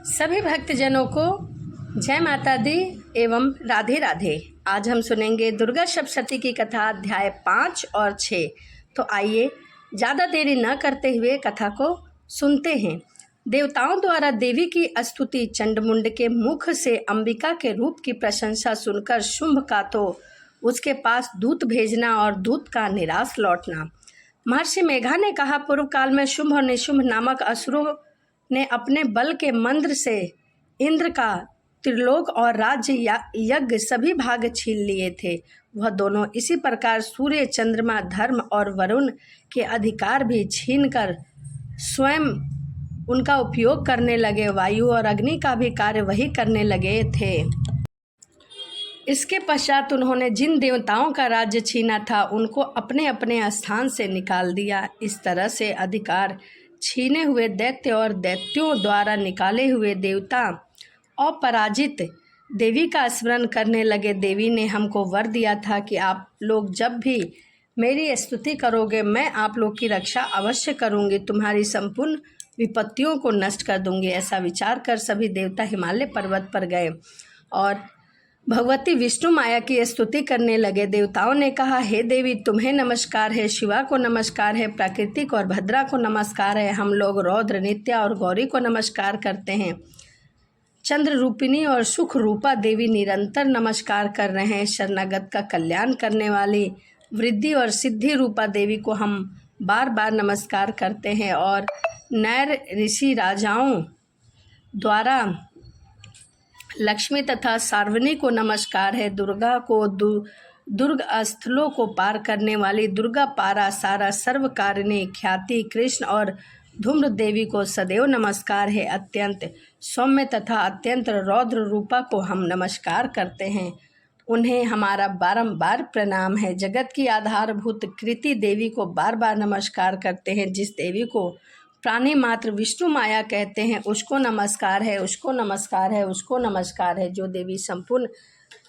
सभी भक्तजनों को जय माता दी एवं राधे राधे। आज हम सुनेंगे दुर्गा सप्तशती की कथा अध्याय 5 और 6। तो आइए ज़्यादा देरी न करते हुए कथा को सुनते हैं। देवताओं द्वारा देवी की स्तुति, चंडमुंड के मुख से अंबिका के रूप की प्रशंसा सुनकर शुंभ का तो उसके पास दूत भेजना और दूत का निराश लौटना। महर्षि मेघा ने कहा, पूर्व काल में शुंभ और निशुंभ नामक असुरों ने अपने बल के मंत्र से इंद्र का त्रिलोक और राज्य यज्ञ सभी भाग छीन लिए थे। वह दोनों इसी प्रकार सूर्य, चंद्रमा, धर्म और वरुण के अधिकार भी छीनकर स्वयं उनका उपयोग करने लगे। वायु और अग्नि का भी कार्य वही करने लगे थे। इसके पश्चात उन्होंने जिन देवताओं का राज्य छीना था उनको अपने अपने स्थान से निकाल दिया। इस तरह से अधिकार छीने हुए दैत्य और दैत्यों द्वारा निकाले हुए देवता अपराजित देवी का स्मरण करने लगे। देवी ने हमको वर दिया था कि आप लोग जब भी मेरी स्तुति करोगे मैं आप लोग की रक्षा अवश्य करूंगी, तुम्हारी संपूर्ण विपत्तियों को नष्ट कर दूंगी। ऐसा विचार कर सभी देवता हिमालय पर्वत पर गए और भगवती विष्णु माया की स्तुति करने लगे। देवताओं ने कहा, हे देवी तुम्हें नमस्कार है, शिवा को नमस्कार है, प्राकृतिक और भद्रा को नमस्कार है। हम लोग रौद्र, नित्या और गौरी को नमस्कार करते हैं। चंद्र रूपिणी और सुख रूपा देवी निरंतर नमस्कार कर रहे हैं। शरणागत का कल्याण करने वाली वृद्धि और सिद्धि रूपा देवी को हम बार बार नमस्कार करते हैं। और नैर ऋषि राजाओं द्वारा लक्ष्मी तथा सार्वनी को नमस्कार है। दुर्गा को दुर्ग स्थलों को पार करने वाली दुर्गा, पारा, सारा, सर्वकारिणी, ख्याति, कृष्ण और धूम्र देवी को सदैव नमस्कार है। अत्यंत सौम्य तथा अत्यंत रौद्र रूपा को हम नमस्कार करते हैं, उन्हें हमारा बारंबार प्रणाम है। जगत की आधारभूत कृति देवी को बार बार नमस्कार करते हैं। जिस देवी को प्राणी मात्र विष्णु माया कहते हैं उसको नमस्कार है, उसको नमस्कार है, उसको नमस्कार है। जो देवी संपूर्ण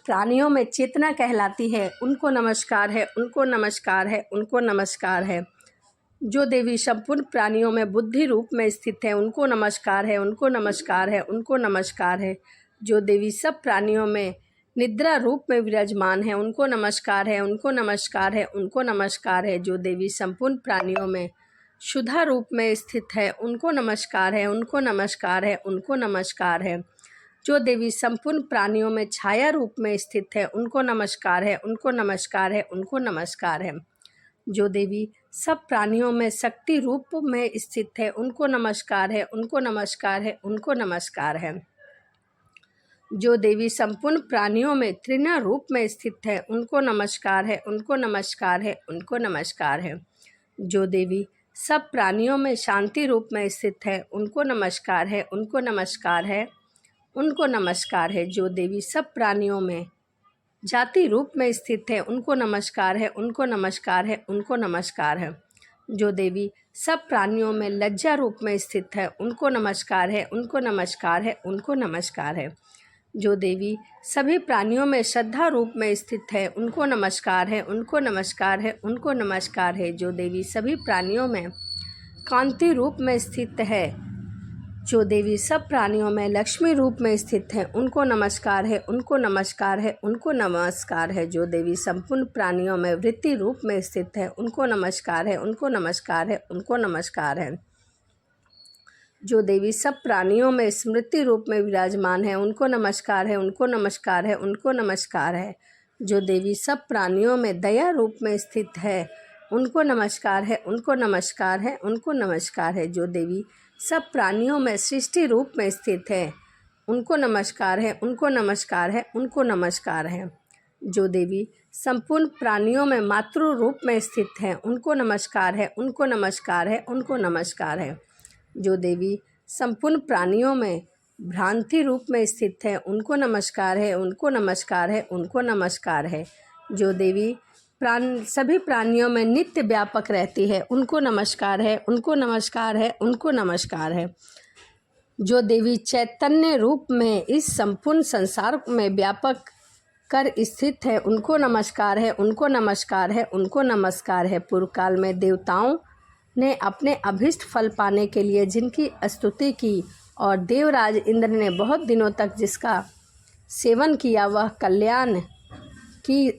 प्राणियों में चेतना कहलाती है उनको नमस्कार है, उनको नमस्कार है, उनको नमस्कार है। जो देवी संपूर्ण प्राणियों में बुद्धि रूप में स्थित है उनको नमस्कार है, उनको नमस्कार है, उनको नमस्कार है। जो देवी सब प्राणियों में निद्रा रूप में विराजमान है उनको नमस्कार है, उनको नमस्कार है, उनको नमस्कार है। जो देवी संपूर्ण प्राणियों में शुद्धा रूप में स्थित है उनको नमस्कार है, उनको नमस्कार है, उनको नमस्कार है। जो देवी संपूर्ण प्राणियों में छाया रूप में स्थित है उनको नमस्कार है, उनको नमस्कार है, उनको नमस्कार है। जो देवी सब प्राणियों में शक्ति रूप में स्थित है उनको नमस्कार है, उनको नमस्कार है, उनको नमस्कार है। जो देवी संपूर्ण प्राणियों में त्रिना रूप में स्थित है उनको नमस्कार है, उनको नमस्कार है, उनको नमस्कार है। जो देवी सब प्राणियों में शांति रूप में स्थित है उनको नमस्कार है, उनको नमस्कार है, उनको नमस्कार है। जो देवी सब प्राणियों में जाति रूप में स्थित है उनको नमस्कार है, उनको नमस्कार है, उनको नमस्कार है। जो देवी सब प्राणियों में लज्जा रूप में स्थित है उनको नमस्कार है, उनको नमस्कार है, उनको नमस्कार है। जो देवी सभी प्राणियों में श्रद्धा रूप में स्थित है उनको नमस्कार है, उनको नमस्कार है, उनको नमस्कार है। जो देवी सभी प्राणियों में कांति रूप में स्थित है, जो देवी सब प्राणियों में लक्ष्मी रूप में स्थित है उनको नमस्कार है, उनको नमस्कार है, उनको नमस्कार है। जो देवी संपूर्ण प्राणियों में वृत्ति रूप में स्थित है उनको नमस्कार है, उनको नमस्कार है, उनको नमस्कार है। जो देवी सब प्राणियों में स्मृति रूप में विराजमान है उनको नमस्कार है, उनको नमस्कार है, उनको नमस्कार है। जो देवी सब प्राणियों में दया रूप में स्थित है उनको नमस्कार है, उनको नमस्कार है, उनको नमस्कार है। जो देवी सब प्राणियों में सृष्टि रूप में स्थित है उनको नमस्कार है, उनको नमस्कार है, उनको नमस्कार है। जो देवी संपूर्ण प्राणियों में मातृ रूप में स्थित है उनको नमस्कार है, उनको नमस्कार है, उनको नमस्कार है। जो देवी संपूर्ण प्राणियों में भ्रांति रूप में स्थित है उनको नमस्कार है, उनको नमस्कार है, उनको नमस्कार है। जो देवी सभी प्राणियों में नित्य व्यापक रहती है उनको नमस्कार है, उनको नमस्कार है, उनको नमस्कार है। जो देवी चैतन्य रूप में इस संपूर्ण संसार में व्यापक कर स्थित है उनको नमस्कार है, उनको नमस्कार है, उनको नमस्कार है। पूर्व काल में देवताओं ने अपने अभीष्ट फल पाने के लिए जिनकी स्तुति की और देवराज इंद्र ने बहुत दिनों तक जिसका सेवन किया वह कल्याण की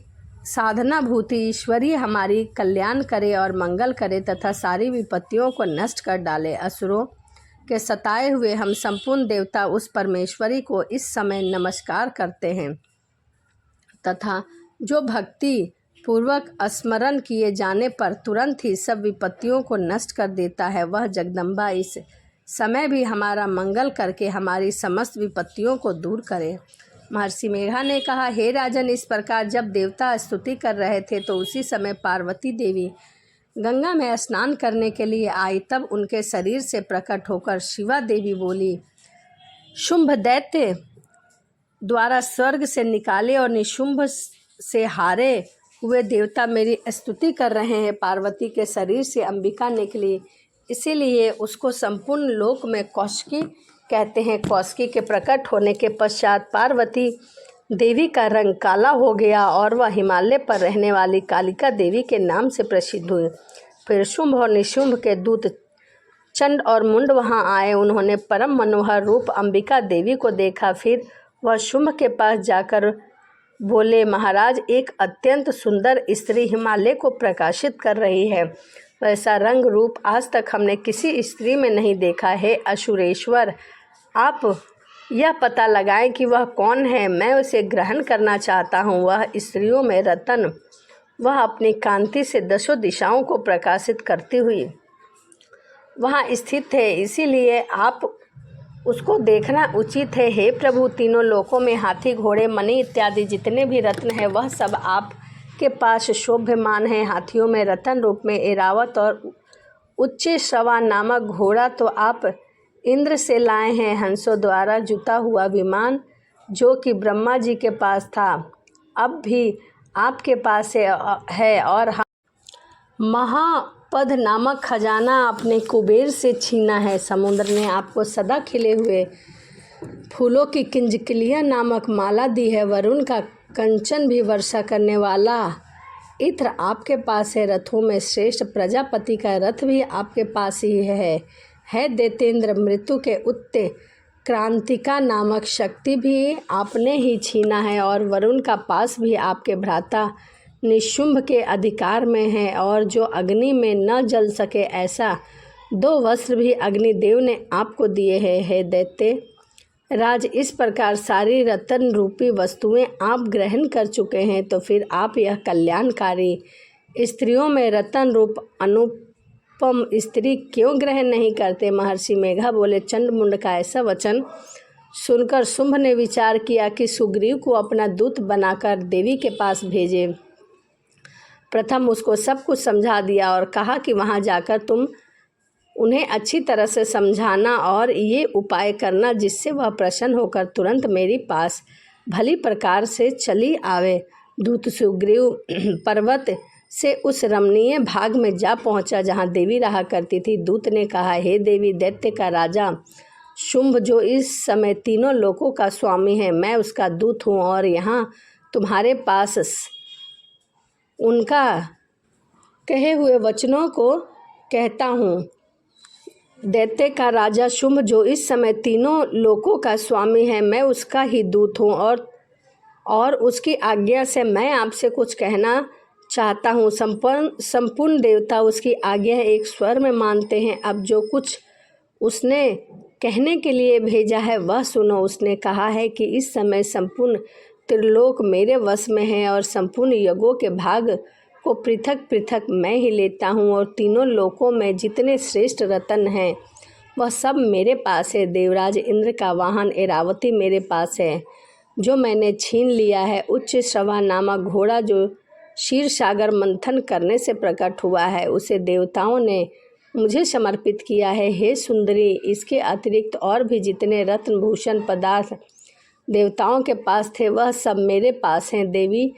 साधना भूति ईश्वरीय हमारी कल्याण करे और मंगल करे तथा सारी विपत्तियों को नष्ट कर डाले। असुरों के सताए हुए हम संपूर्ण देवता उस परमेश्वरी को इस समय नमस्कार करते हैं तथा जो भक्ति पूर्वक स्मरण किए जाने पर तुरंत ही सब विपत्तियों को नष्ट कर देता है, वह जगदम्बा इस समय भी हमारा मंगल करके हमारी समस्त विपत्तियों को दूर करे। महर्षि मेघा ने कहा, हे राजन, इस प्रकार जब देवता स्तुति कर रहे थे तो उसी समय पार्वती देवी गंगा में स्नान करने के लिए आई। तब उनके शरीर से प्रकट होकर शिवा देवी बोली, शुंभ दैत्य द्वारा स्वर्ग से निकाले और निशुंभ से हारे हुए देवता मेरी स्तुति कर रहे हैं। पार्वती के शरीर से अंबिका निकली, इसीलिए उसको संपूर्ण लोक में कौशिकी कहते हैं। कौशिकी के प्रकट होने के पश्चात पार्वती देवी का रंग काला हो गया और वह हिमालय पर रहने वाली कालिका देवी के नाम से प्रसिद्ध हुई। फिर शुंभ और निशुंभ के दूत चंड और मुंड वहां आए। उन्होंने परम मनोहर रूप अंबिका देवी को देखा। फिर वह शुंभ के पास जाकर बोले, महाराज, एक अत्यंत सुंदर स्त्री हिमालय को प्रकाशित कर रही है। वैसा रंग रूप आज तक हमने किसी स्त्री में नहीं देखा है। असुरेश्वर, आप यह पता लगाएं कि वह कौन है, मैं उसे ग्रहण करना चाहता हूँ। वह स्त्रियों में रतन, वह अपनी कांति से दसों दिशाओं को प्रकाशित करती हुई वहाँ स्थित है, इसीलिए आप उसको देखना उचित है। हे प्रभु, तीनों लोकों में हाथी, घोड़े, मणि इत्यादि जितने भी रत्न हैं वह सब आपके पास शोभ्यमान हैं। हाथियों में रतन रूप में ऐरावत और उच्च श्रवा नामक घोड़ा तो आप इंद्र से लाए हैं। हंसों द्वारा जुता हुआ विमान जो कि ब्रह्मा जी के पास था अब भी आपके पास है और महापद नामक खजाना आपने कुबेर से छीना है। समुद्र ने आपको सदा खिले हुए फूलों की किंजकिलिया नामक माला दी है। वरुण का कंचन भी वर्षा करने वाला इत्र आपके पास है। रथों में श्रेष्ठ प्रजापति का रथ भी आपके पास ही है। दैतेंद्र, मृत्यु के उत्ते क्रांतिका नामक शक्ति भी आपने ही छीना है और वरुण का पास भी आपके भ्राता निशुंभ के अधिकार में है। और जो अग्नि में न जल सके ऐसा 2 वस्त्र भी अग्निदेव ने आपको दिए हैं। हे दैत्य राज, इस प्रकार सारी रतन रूपी वस्तुएं आप ग्रहण कर चुके हैं, तो फिर आप यह कल्याणकारी स्त्रियों में रतन रूप अनुपम स्त्री क्यों ग्रहण नहीं करते? महर्षि मेघा बोले, चंडमुंड का ऐसा वचन सुनकर शुंभ ने विचार किया कि सुग्रीव को अपना दूत बनाकर देवी के पास भेजे। प्रथम उसको सब कुछ समझा दिया और कहा कि वहां जाकर तुम उन्हें अच्छी तरह से समझाना और ये उपाय करना जिससे वह प्रसन्न होकर तुरंत मेरे पास भली प्रकार से चली आवे। दूत सुग्रीव पर्वत से उस रमणीय भाग में जा पहुंचा जहां देवी रहा करती थी। दूत ने कहा, हे देवी, दैत्य का राजा शुंभ जो इस समय तीनों लोकों का स्वामी है, मैं उसका दूत हूँ और यहाँ तुम्हारे पास उनका कहे हुए वचनों को कहता हूँ। दैत्य का राजा शुंभ जो इस समय तीनों लोकों का स्वामी है, मैं उसका ही दूत हूँ और उसकी आज्ञा से मैं आपसे कुछ कहना चाहता हूँ। संपूर्ण देवता उसकी आज्ञा एक स्वर में मानते हैं। अब जो कुछ उसने कहने के लिए भेजा है वह सुनो। उसने कहा है कि इस समय संपूर्ण त्रिलोक मेरे वश में है और संपूर्ण यज्ञों के भाग को पृथक पृथक मैं ही लेता हूँ और तीनों लोकों में जितने श्रेष्ठ रत्न हैं वह सब मेरे पास है। देवराज इंद्र का वाहन ऐरावती मेरे पास है जो मैंने छीन लिया है। उच्च श्रवा नामक घोड़ा जो क्षीर सागर मंथन करने से प्रकट हुआ है उसे देवताओं ने मुझे समर्पित किया है। हे सुंदरी, इसके अतिरिक्त और भी जितने रत्न भूषण पदार्थ देवताओं के पास थे वह सब मेरे पास हैं। देवी,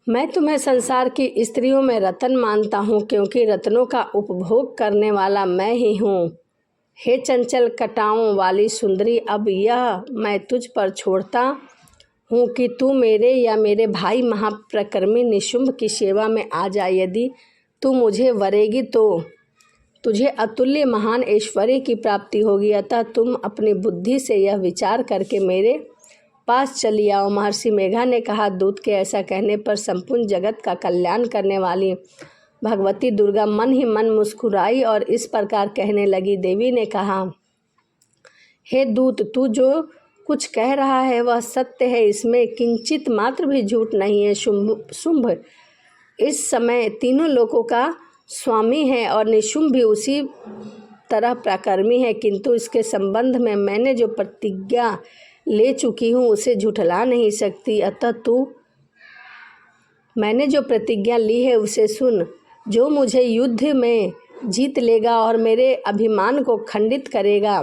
मैं तुम्हें संसार की स्त्रियों में रत्न मानता हूँ क्योंकि रत्नों का उपभोग करने वाला मैं ही हूँ। हे चंचल कटाओं वाली सुंदरी, अब यह मैं तुझ पर छोड़ता हूँ कि तू मेरे या मेरे भाई महाप्रक्रमी निशुंभ की सेवा में आ जा। यदि तू मुझे वरेगी तो तुझे अतुल्य महान ऐश्वर्य की प्राप्ति होगी। अतः तुम अपनी बुद्धि से यह विचार करके मेरे पास चली आओ। महर्षि मेघा ने कहा, दूत के ऐसा कहने पर संपूर्ण जगत का कल्याण करने वाली भगवती दुर्गा मन ही मन मुस्कुराई और इस प्रकार कहने लगी। देवी ने कहा, हे दूत, तू जो कुछ कह रहा है वह सत्य है, इसमें किंचित मात्र भी झूठ नहीं है। शुंभ इस समय तीनों लोकों का स्वामी है और निशुंभ भी उसी तरह पराक्रमी है, किंतु इसके संबंध में मैंने जो प्रतिज्ञा ले चुकी हूँ उसे झुठला नहीं सकती। अतः मैंने जो प्रतिज्ञा ली है उसे सुन। जो मुझे युद्ध में जीत लेगा और मेरे अभिमान को खंडित करेगा,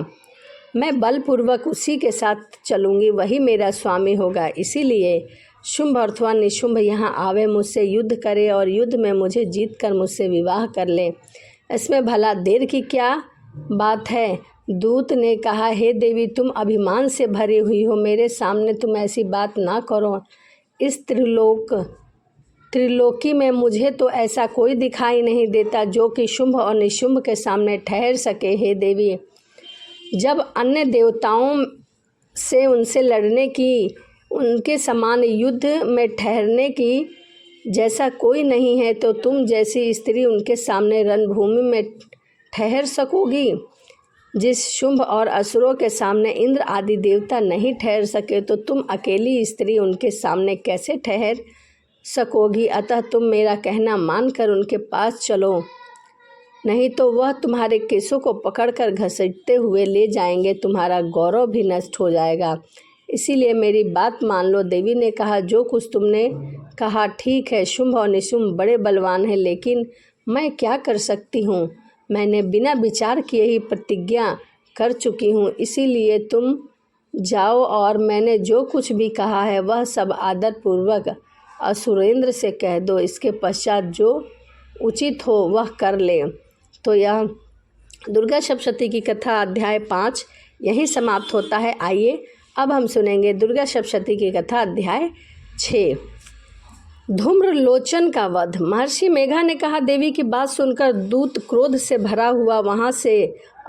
मैं बलपूर्वक उसी के साथ चलूँगी, वही मेरा स्वामी होगा। इसीलिए शुंभ अथवा निशुंभ यहाँ आवे, मुझसे युद्ध करे और युद्ध में मुझे जीत कर मुझसे विवाह कर ले। इसमें भला देर की क्या बात है? दूत ने कहा, हे देवी, तुम अभिमान से भरी हुई हो, मेरे सामने तुम ऐसी बात ना करो। इस त्रिलोकी में मुझे तो ऐसा कोई दिखाई नहीं देता जो कि शुंभ और निशुंभ के सामने ठहर सके। हे देवी, जब अन्य देवताओं से उनसे लड़ने की, उनके समान युद्ध में ठहरने की जैसा कोई नहीं है, तो तुम जैसी स्त्री उनके सामने रणभूमि में ठहर सकोगी? जिस शुंभ और असुरों के सामने इंद्र आदि देवता नहीं ठहर सके, तो तुम अकेली स्त्री उनके सामने कैसे ठहर सकोगी? अतः तुम मेरा कहना मानकर उनके पास चलो, नहीं तो वह तुम्हारे केसों को पकड़कर घसीटते हुए ले जाएंगे, तुम्हारा गौरव भी नष्ट हो जाएगा। इसीलिए मेरी बात मान लो। देवी ने कहा, जो कुछ तुमने कहा ठीक है। शुंभ और निशुंभ बड़े बलवान हैं, लेकिन मैं क्या कर सकती हूँ? मैंने बिना विचार किए ही प्रतिज्ञा कर चुकी हूँ। इसीलिए तुम जाओ और मैंने जो कुछ भी कहा है वह सब आदरपूर्वक असुरेंद्र से कह दो। इसके पश्चात जो उचित हो वह कर ले। तो यह दुर्गा सप्तशती की कथा अध्याय 5 यहीं समाप्त होता है। आइए अब हम सुनेंगे दुर्गा सप्तशती की कथा अध्याय 6, धूम्रलोचन का वध। महर्षि मेघा ने कहा, देवी की बात सुनकर दूत क्रोध से भरा हुआ वहाँ से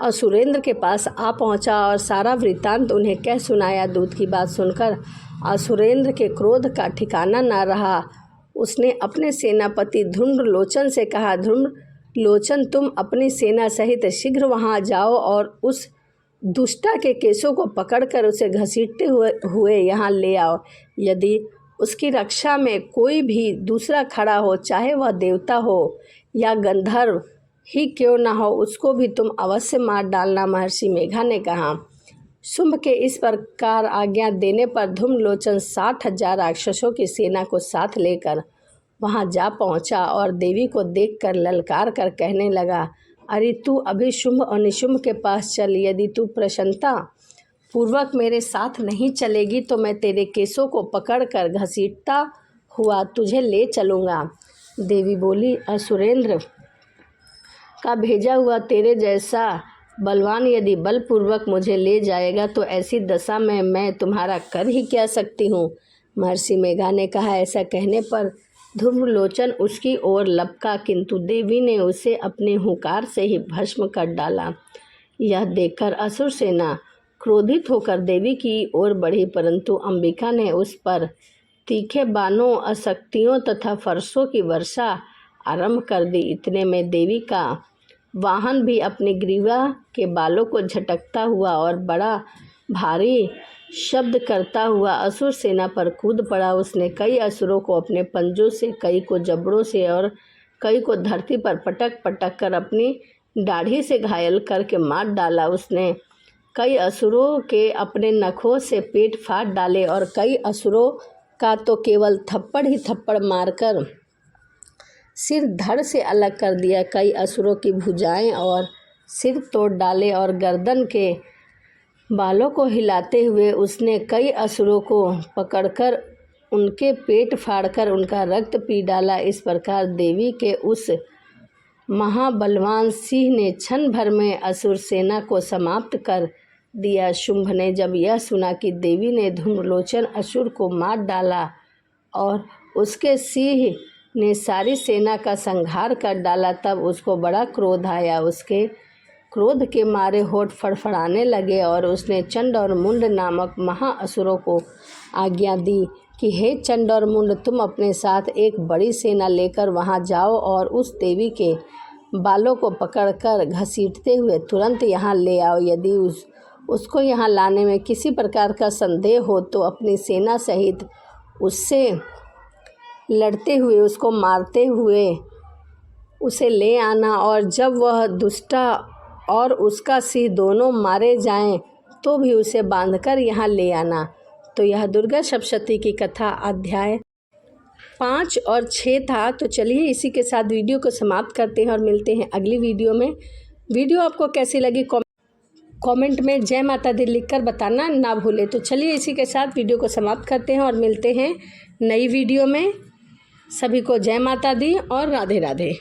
असुरेंद्र के पास आ पहुँचा और सारा वृत्तांत उन्हें कह सुनाया। दूत की बात सुनकर असुरेंद्र के क्रोध का ठिकाना न रहा। उसने अपने सेनापति धूम्रलोचन से कहा, धूम्रलोचन, तुम अपनी सेना सहित शीघ्र वहाँ जाओ और उस दुष्टा के केसों को पकड़कर उसे घसीटते हुए यहाँ ले आओ। यदि उसकी रक्षा में कोई भी दूसरा खड़ा हो, चाहे वह देवता हो या गंधर्व ही क्यों न हो, उसको भी तुम अवश्य मार डालना। महर्षि मेघा ने कहा। शुंभ के इस प्रकार आज्ञा देने पर धूम्रलोचन 60,000 राक्षसों की सेना को साथ लेकर वहाँ जा पहुँचा और देवी को देखकर ललकार कर कहने लगा, अरे तू अभी शुंभ और निशुंभ के पास चल। यदि तू प्रसन्नता पूर्वक मेरे साथ नहीं चलेगी तो मैं तेरे केसों को पकड़कर घसीटता हुआ तुझे ले चलूँगा। देवी बोली, असुरेंद्र का भेजा हुआ तेरे जैसा बलवान यदि बलपूर्वक मुझे ले जाएगा तो ऐसी दशा में मैं तुम्हारा कर ही क्या सकती हूँ। महर्षि मेघा ने कहा। ऐसा कहने पर धूम्रलोचन उसकी ओर लपका, किंतु देवी ने उसे अपने हुंकार से ही भस्म कर डाला। यह देखकर असुर सेना क्रोधित होकर देवी की ओर बढ़ी, परंतु अंबिका ने उस पर तीखे बाणों, अशक्तियों तथा फरसों की वर्षा आरंभ कर दी। इतने में देवी का वाहन भी अपनी ग्रीवा के बालों को झटकता हुआ और बड़ा भारी शब्द करता हुआ असुर सेना पर कूद पड़ा। उसने कई असुरों को अपने पंजों से, कई को जबड़ों से और कई को धरती पर पटक पटक कर अपनी दाढ़ी से घायल करके मार डाला। उसने कई असुरों के अपने नखों से पेट फाड़ डाले और कई असुरों का तो केवल थप्पड़ ही थप्पड़ मारकर सिर धड़ से अलग कर दिया। कई असुरों की भुजाएं और सिर तोड़ डाले और गर्दन के बालों को हिलाते हुए उसने कई असुरों को पकड़कर उनके पेट फाड़कर उनका रक्त पी डाला। इस प्रकार देवी के उस महाबलवान सिंह ने क्षण भर में असुर सेना को समाप्त कर दिया। शुंभ ने जब यह सुना कि देवी ने धूम्रलोचन असुर को मार डाला और उसके सिंह ने सारी सेना का संहार कर डाला, तब उसको बड़ा क्रोध आया। उसके क्रोध के मारे होठ फड़फड़ाने लगे और उसने चंड और मुंड नामक महाअसुरों को आज्ञा दी कि हे चंड और मुंड, तुम अपने साथ एक बड़ी सेना लेकर वहां जाओ और उस देवी के बालों को पकड़कर घसीटते हुए तुरंत यहाँ ले आओ। यदि उसको यहाँ लाने में किसी प्रकार का संदेह हो तो अपनी सेना सहित उससे लड़ते हुए, उसको मारते हुए उसे ले आना, और जब वह दुष्टा और उसका सिंह दोनों मारे जाएं तो भी उसे बांधकर यहाँ ले आना। तो यह दुर्गा सप्तशती की कथा अध्याय 5 और 6 था। तो चलिए इसी के साथ वीडियो को समाप्त करते हैं और मिलते हैं अगली वीडियो में। वीडियो आपको कैसी लगी कमेंट में जय माता दी लिखकर बताना ना भूलें। तो चलिए इसी के साथ वीडियो को समाप्त करते हैं और मिलते हैं नई वीडियो में। सभी को जय माता दी और राधे राधे।